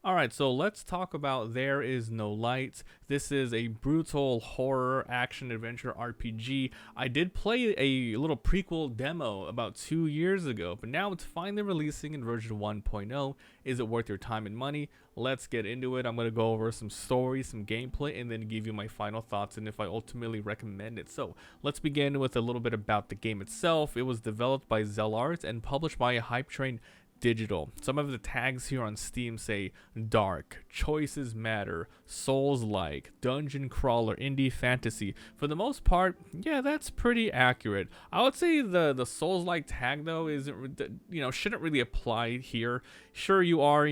Alright, so let's talk about There Is No Light. This is a brutal horror action adventure RPG. I did play a little prequel demo about 2 years ago, but now it's finally releasing in version 1.0. Is it worth your time and money? Let's get into it. I'm going to go over some story, some gameplay, and then give you my final thoughts and if I ultimately recommend it. So let's begin with a little bit about the game itself. It was developed by Zellart and published by Hype Train Digital. Some of the tags here on Steam say dark, choices matter, souls-like, dungeon crawler, indie fantasy. For the most part, yeah, that's pretty accurate. I would say the souls-like tag though isn't, shouldn't really apply here. Sure, you are,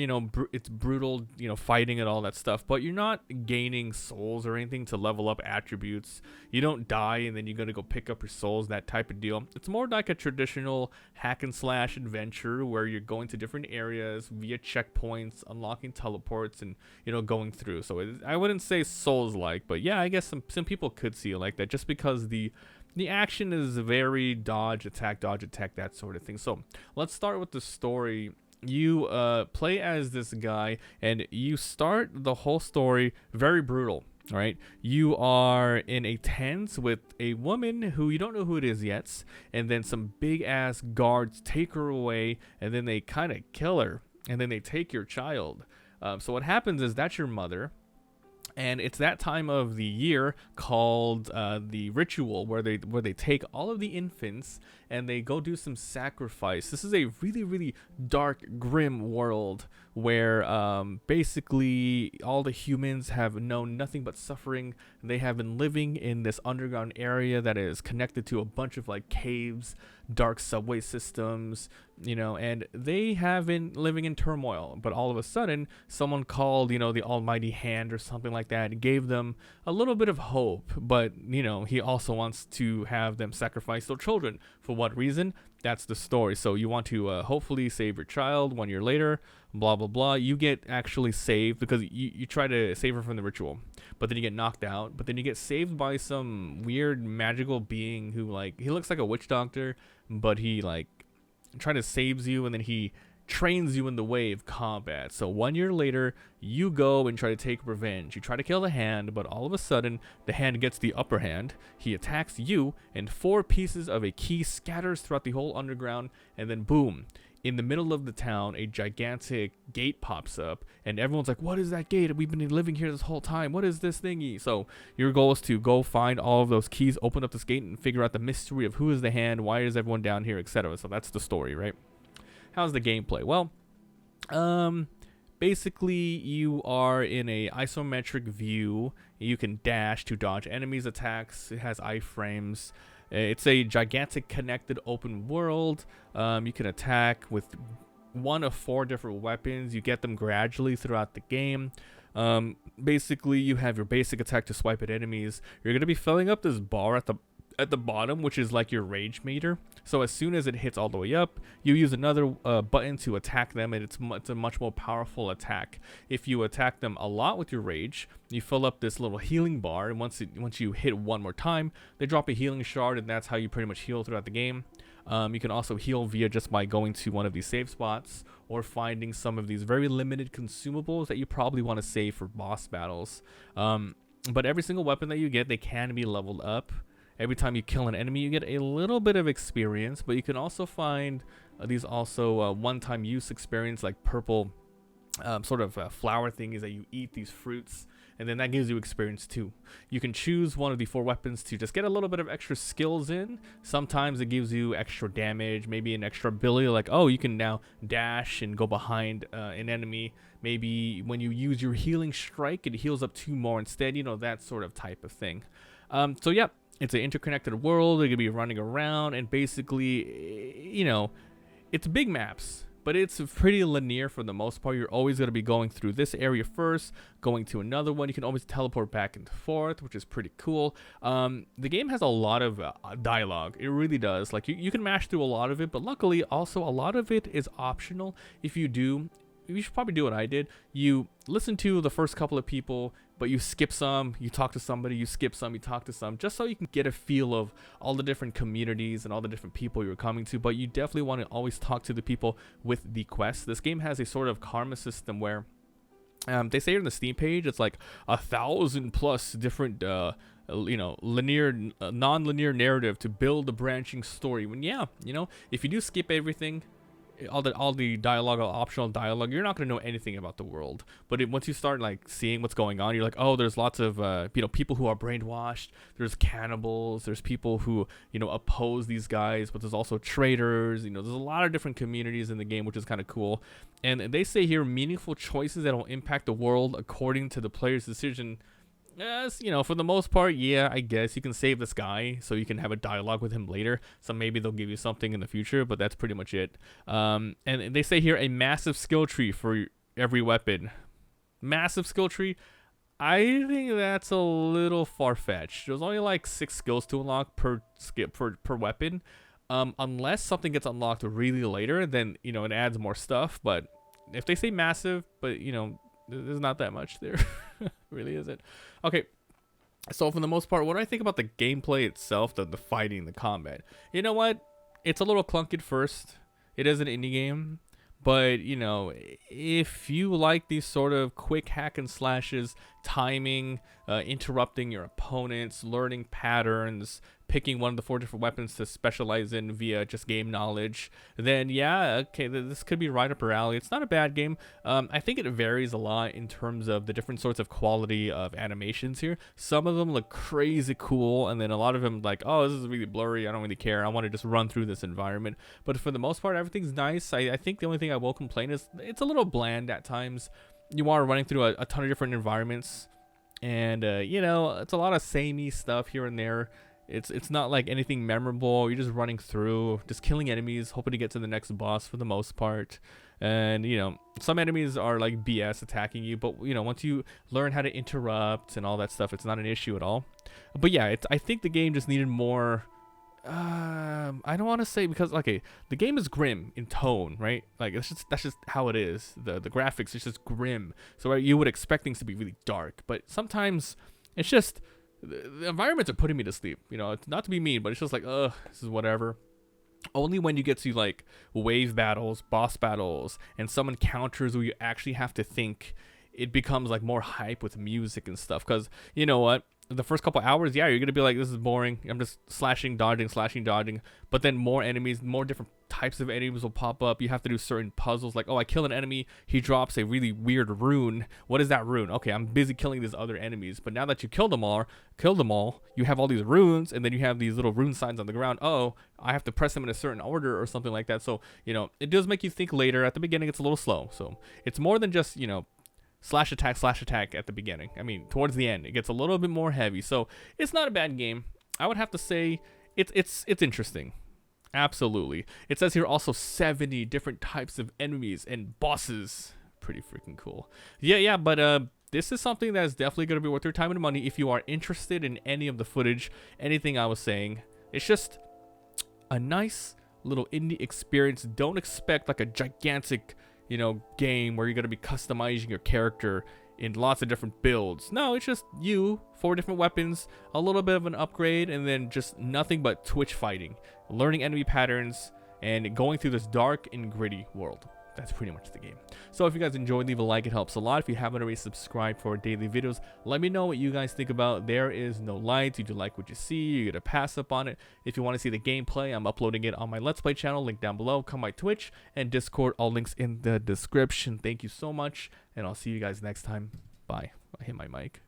it's brutal, fighting and all that stuff, but you're not gaining souls or anything to level up attributes. You don't die and then you're gonna go pick up your souls, that type of deal. It's more like a traditional hack and slash adventure where you're going to different areas via checkpoints, unlocking teleports, and going through. So I wouldn't say souls like, but yeah, I guess some people could see it like that just because the action is very dodge attack, that sort of thing. So let's start with the story. You play as this guy and you start the whole story very brutal. All right, you are in a tent with a woman who you don't know who it is yet, and then some big ass guards take her away, and then they kind of kill her, and then they take your child. So what happens is that's your mother, and it's that time of the year called the ritual where they take all of the infants and they go do some sacrifice. This is a really dark, grim world where basically all the humans have known nothing but suffering. They have been living in this underground area that is connected to a bunch of like caves, dark subway systems, and they have been living in turmoil. But all of a sudden, someone called, the Almighty Hand or something like that, gave them a little bit of hope. But, he also wants to have them sacrifice their children. For what reason? That's the story. So you want to hopefully save your child 1 year later, blah, blah, blah. You get actually saved because you try to save her from the ritual, but then you get knocked out. But then you get saved by some weird magical being who, he looks like a witch doctor, but he, trying to saves you, and then he trains you in the way of combat. So 1 year later, you go and try to take revenge. You try to kill the hand, but all of a sudden, the hand gets the upper hand. He attacks you, and 4 pieces of a key scatters throughout the whole underground, and then boom. In the middle of the town, a gigantic gate pops up, and everyone's like, what is that gate? We've been living here this whole time. What is this thingy? So your goal is to go find all of those keys, open up this gate, and figure out the mystery of who is the hand, why is everyone down here, etc. So that's the story, right? How's the gameplay? Well, basically you are in a isometric view. You can dash to dodge enemies' attacks. It has iframes. It's a gigantic connected open world. You can attack with 1 of 4 different weapons. You get them gradually throughout the game. Basically, you have your basic attack to swipe at enemies. You're going to be filling up this bar at the bottom, which is like your rage meter. So as soon as it hits all the way up, you use another button to attack them, and it's a much more powerful attack. If you attack them a lot with your rage, you fill up this little healing bar, and once you hit 1 more time, they drop a healing shard, and that's how you pretty much heal throughout the game. You can also heal via just by going to one of these save spots or finding some of these very limited consumables that you probably want to save for boss battles. But every single weapon that you get, they can be leveled up. Every time you kill an enemy, you get a little bit of experience, but you can also find these also one-time use experience, like purple flower thingies that you eat, these fruits, and then that gives you experience too. You can choose one of the 4 weapons to just get a little bit of extra skills in. Sometimes it gives you extra damage, maybe an extra ability, like, oh, you can now dash and go behind an enemy. Maybe when you use your healing strike, it heals up 2 more instead, that sort of type of thing. So yeah. It's an interconnected world. They're going to be running around, and basically, it's big maps, but it's pretty linear for the most part. You're always going to be going through this area first, going to another one. You can always teleport back and forth, which is pretty cool. The game has a lot of dialogue. It really does. You can mash through a lot of it, but luckily, also, a lot of it is optional. If you do, you should probably do what I did. You listen to the first couple of people, but you skip some, you talk to somebody, you skip some, you talk to some, just so you can get a feel of all the different communities and all the different people you're coming to. But you definitely want to always talk to the people with the quest. This game has a sort of karma system where They say on the Steam page it's like 1,000 plus different linear non-linear narrative to build a branching story. When if you do skip everything, all the dialogue, optional dialogue, you're not going to know anything about the world. But once you start like seeing what's going on, you're like, oh, there's lots of people who are brainwashed, there's cannibals, there's people who oppose these guys, but there's also traitors. There's a lot of different communities in the game, which is kind of cool. And they say here, meaningful choices that will impact the world according to the player's decision. Yes, for the most part, yeah, I guess you can save this guy so you can have a dialogue with him later. So maybe they'll give you something in the future, but that's pretty much it. And they say here a massive skill tree for every weapon. Massive skill tree. I think that's a little far-fetched. There's only like 6 skills to unlock per weapon. Unless something gets unlocked really later, then it adds more stuff. But if they say massive, but there's not that much there. Really isn't. Okay, so for the most part, what do I think about the gameplay itself, the fighting, the combat? You know what? It's a little clunky at first. It is an indie game. But, if you like these sort of quick hack and slashes, timing, interrupting your opponents, learning patterns, picking one of the 4 different weapons to specialize in via just game knowledge, then yeah, okay, this could be right up your alley. It's not a bad game. I think it varies a lot in terms of the different sorts of quality of animations here. Some of them look crazy cool, and then a lot of them like, oh, this is really blurry, I don't really care, I want to just run through this environment. But for the most part, everything's nice. I think the only thing I will complain is it's a little bland at times. You are running through a ton of different environments, and it's a lot of samey stuff here and there. It's not like anything memorable. You're just running through, just killing enemies, hoping to get to the next boss for the most part. And some enemies are like BS attacking you, but once you learn how to interrupt and all that stuff, it's not an issue at all. But yeah, I think the game just needed more. I don't want to say, because okay, the game is grim in tone, right? Like that's just how it is. The graphics is just grim. So you would expect things to be really dark, but sometimes it's just the environments are putting me to sleep. It's not to be mean, but it's just like, this is whatever. Only when you get to like wave battles, boss battles, and some encounters where you actually have to think, it becomes like more hype with music and stuff. Because you know what? The first couple hours, yeah, you're gonna be like, this is boring. I'm just slashing, dodging. But then more enemies, more different types of enemies will pop up. You have to do certain puzzles, like, oh, I kill an enemy, he drops a really weird rune. What is that rune? Okay, I'm busy killing these other enemies. But now that you killed them all, you have all these runes, and then you have these little rune signs on the ground. Oh, I have to press them in a certain order or something like that. So it does make you think later. At the beginning, it's a little slow. So it's more than just slash attack at the beginning. I mean, towards the end, it gets a little bit more heavy. So it's not a bad game. I would have to say it's interesting. Absolutely. It says here also 70 different types of enemies and bosses. Pretty freaking cool. Yeah, but this is something that is definitely going to be worth your time and money if you are interested in any of the footage, anything I was saying. It's just a nice little indie experience. Don't expect like a gigantic game where you're going to be customizing your character in lots of different builds. No, it's just 4 different weapons, a little bit of an upgrade, and then just nothing but twitch fighting, learning enemy patterns, and going through this dark and gritty world. That's pretty much the game. So if you guys enjoyed, leave a like. It helps a lot. If you haven't already subscribed for daily videos, let me know what you guys think about There Is No Light. Did you like what you see? You're going to pass up on it. If you want to see the gameplay, I'm uploading it on my Let's Play channel. Link down below. Come my Twitch and Discord. All links in the description. Thank you so much, and I'll see you guys next time. Bye. I hit my mic.